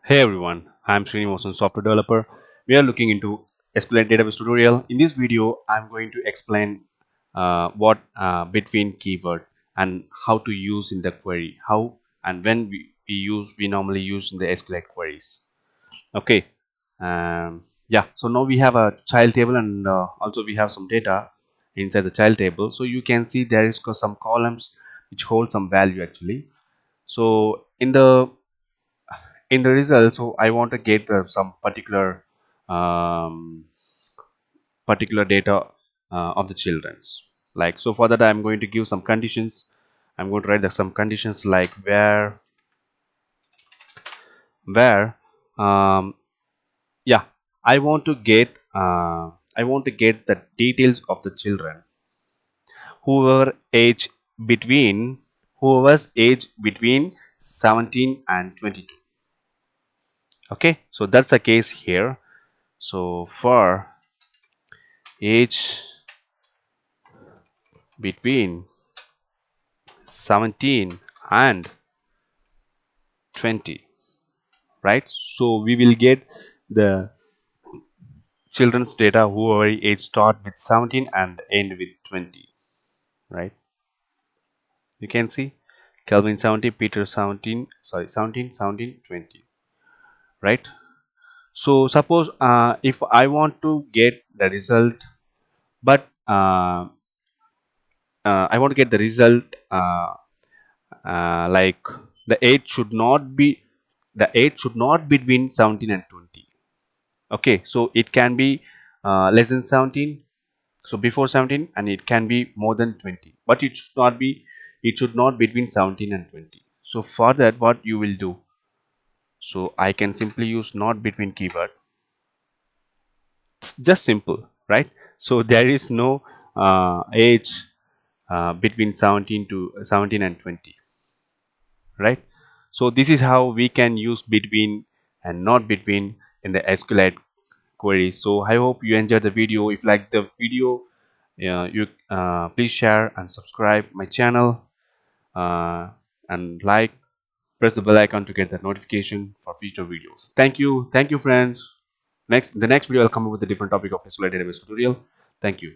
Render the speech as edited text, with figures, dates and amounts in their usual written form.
Hey everyone, I'm Srinivasan, software developer. We are looking into SQLite Database tutorial. In this video, I'm going to explain what between keyword and how to use in the query, how and when we normally use in the SQLite queries. Okay, yeah. So now we have a child table and also we have some data inside the child table. So you can see there is some columns which hold some value actually. So in the result, so I want to get some um, particular data of the children's, like, so for that I'm going to give some conditions. I'm going to write some conditions like where yeah, I want to get the details of the children who were age between who was age between 17 and 22. Okay, so that's the case here. So for age between 17 and 20, right? So we will get the children's data who are age start with 17 and end with 20, right? You can see Kelvin 17, Peter 17, sorry, 17, 17, 20, right? So suppose if I want to get the result, but I want to get the result like the age should not be between 17 and 20. Okay, so it can be less than 17, so before 17, and it can be more than 20, but it should not between 17 and 20. So for that, what you will do, so I can simply use not between keyword. It's just simple, right? So there is no age between 17 and 20, right? So this is how we can use between and not between in the SQLite query. So I hope you enjoyed the video. If you like the video, you please share and subscribe my channel, uh, and like, press the bell icon to get the notification for future videos. Thank you friends. The next video I'll come up with a different topic of SQLite database tutorial. Thank you.